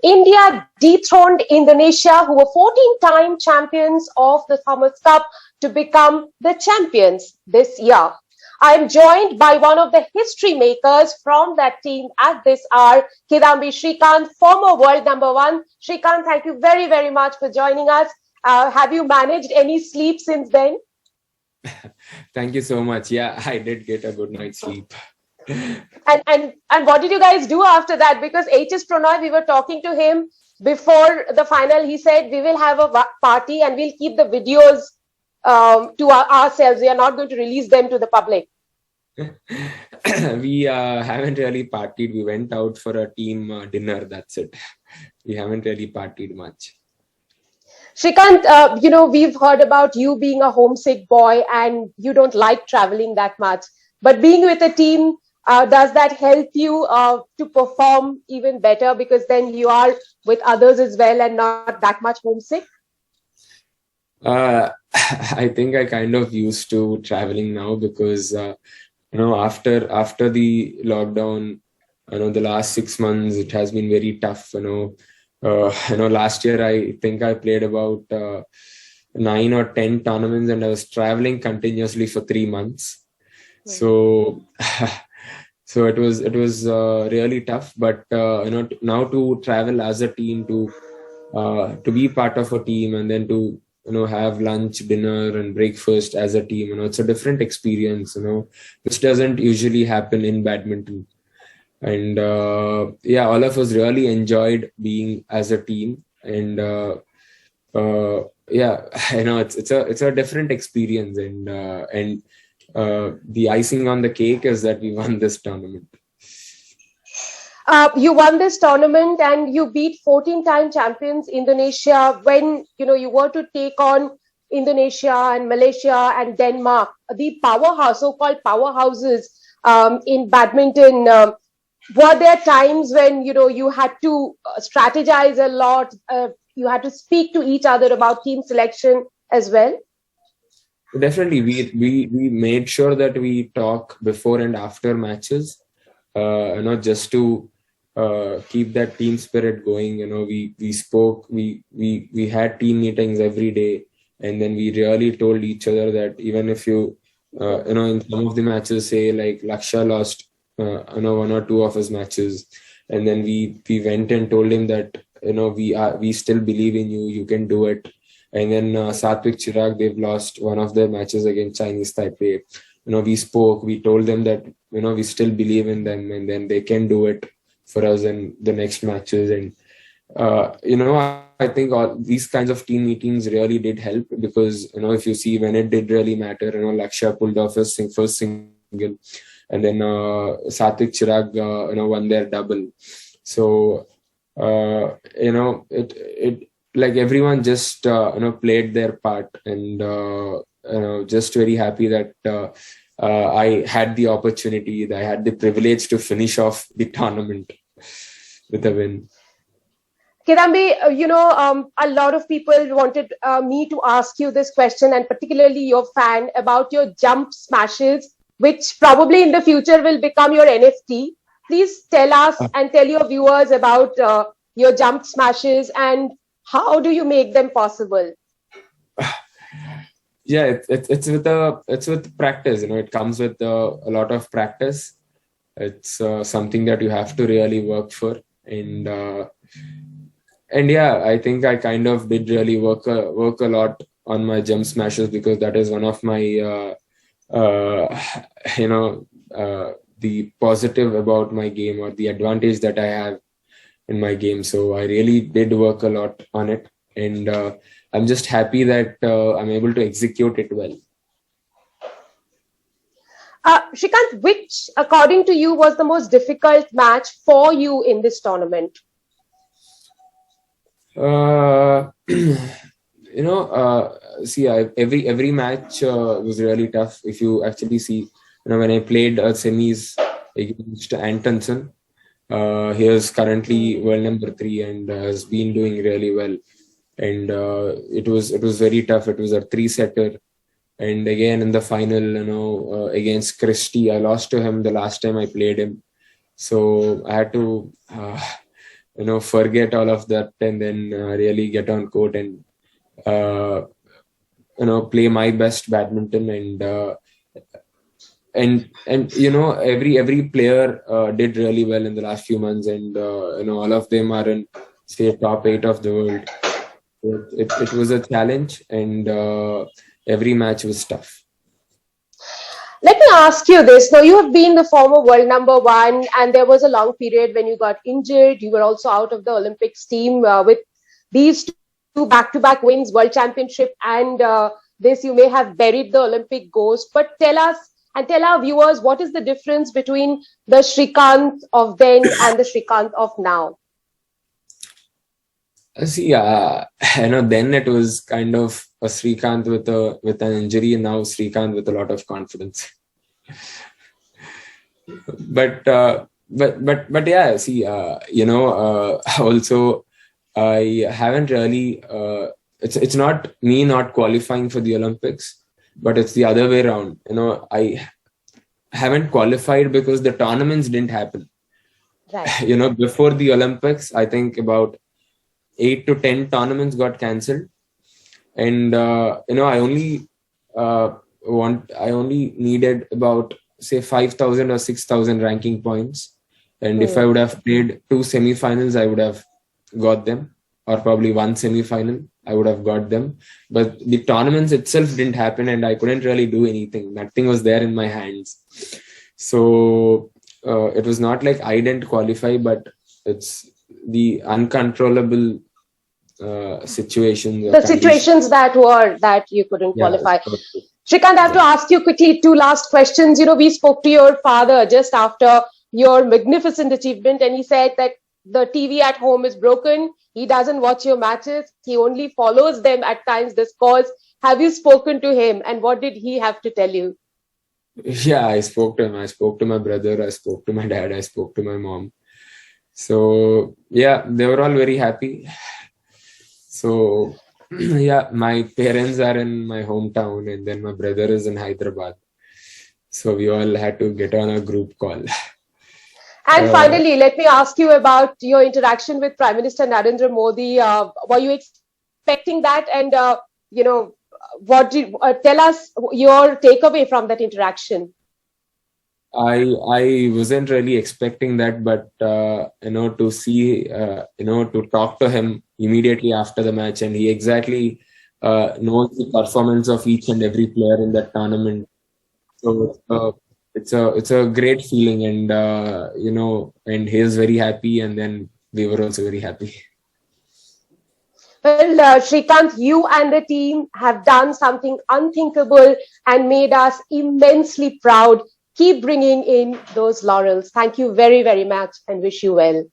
India dethroned Indonesia, who were 14-time champions of the Thomas Cup, to become the champions this year. I am joined by one of the history makers from that team at this hour, Kidambi Srikanth, former world number one. Srikanth, thank you very, very much for joining us. Have you managed any sleep since then? Thank you so much. Yeah, I did get a good night's sleep. And what did you guys do after that? Because HS Pranoy, we were talking to him before the final. He said we will have a party and we'll keep the videos to ourselves. We are not going to release them to the public. We haven't really partied. We went out for a team dinner. That's it. We haven't really partied much. Srikanth, we've heard about you being a homesick boy and you don't like traveling that much. But being with a team, does that help you to perform even better? Because then you are with others as well and not that much homesick? I think I kind of used to traveling now because, after the lockdown, the last 6 months, it has been very tough, last year, I think I played about 9 or 10 tournaments and I was traveling continuously for 3 months. So, so it was really tough, but, now to travel as a team, to be part of a team and then to, have lunch, dinner and breakfast as a team, it's a different experience, which doesn't usually happen in badminton. And all of us really enjoyed being as a team. And it's a different experience. And the icing on the cake is that we won this tournament. You won this tournament and you beat 14-time champions Indonesia when you were to take on Indonesia and Malaysia and Denmark, the powerhouse, so-called powerhouses in badminton. Were there times when you had to strategize a lot? You had to speak to each other about team selection as well? Definitely, we made sure that we talk before and after matches, just to keep that team spirit going. We spoke, we had team meetings every day, and then we really told each other that even if you, in some of the matches, say like Lakshya lost, 1 or 2 of his matches, and then we went and told him that we still believe in you, you can do it. And then Satwik Chirag, they've lost one of their matches against Chinese Taipei. We spoke, we told them that we still believe in them and then they can do it for us in the next matches. And I think all these kinds of team meetings really did help because if you see when it did really matter, Lakshya pulled off his first single. And then Satwik Chirag, won their double. So, it like everyone just, played their part and, just very happy that I had the opportunity, that I had the privilege to finish off the tournament with a win. Kidambi, a lot of people wanted me to ask you this question, and particularly your fan, about your jump smashes, which probably in the future will become your NFT. Please tell us and tell your viewers about your jump smashes and how do you make them possible? Yeah, it's with practice. It comes with a lot of practice. It's something that you have to really work for, and yeah, I think I kind of did really work a lot on my jump smashes because that is one of my the positive about my game or the advantage that I have in my game. So I really did work a lot on it, and I'm just happy that I'm able to execute it well. Srikanth, which, according to you, was the most difficult match for you in this tournament? Every match was really tough. If you actually see, when I played semis against Antonsen, he is currently world number 3 and has been doing really well. And it was very tough. It was a 3-setter. And again in the final, against Christie, I lost to him the last time I played him. So I had to forget all of that and then really get on court and play my best badminton. And every player did really well in the last few months, and all of them are in, say, top 8 of the world. It was a challenge, and every match was tough. Let me ask you this. Now, you have been the former world number one, and there was a long period when you got injured. You were also out of the Olympics team with these two back-to-back wins, World Championship, and this, you may have buried the Olympic ghost. But tell us and tell our viewers, what is the difference between the Srikanth of then and the Srikanth of now? See, then it was kind of a Srikanth with an injury, and now Srikanth with a lot of confidence. but yeah, see, also I haven't really. It's not me not qualifying for the Olympics, but it's the other way around. I haven't qualified because the tournaments didn't happen. Right. Before the Olympics, I think about 8 to 10 tournaments got cancelled, and I only needed about, say, 5,000 or 6,000 ranking points, and if I would have played 2 semi-finals, I would have got them, or probably 1 semi-final, I would have got them. But the tournaments itself didn't happen, and I couldn't really do anything. Nothing was there in my hands. So it was not like I didn't qualify, but it's the uncontrollable situations. The situations that you couldn't qualify. Srikanth, I have to ask you quickly 2 last questions. We spoke to your father just after your magnificent achievement, and he said that the TV at home is broken. He doesn't watch your matches. He only follows them at times, the scores. Have you spoken to him, and what did he have to tell you? Yeah, I spoke to him. I spoke to my brother. I spoke to my dad. I spoke to my mom. So yeah, they were all very happy. So yeah, my parents are in my hometown, and then my brother is in Hyderabad. So we all had to get on a group call. And finally, let me ask you about your interaction with Prime Minister Narendra Modi. Were you expecting that? And what did tell us your takeaway from that interaction? I wasn't really expecting that, but to see, to talk to him immediately after the match, and he exactly knows the performance of each and every player in that tournament. So it's a great feeling, and and he is very happy, and then we were also very happy. Well, Srikanth, you and the team have done something unthinkable and made us immensely proud. Keep bringing in those laurels. Thank you very, very much, and wish you well.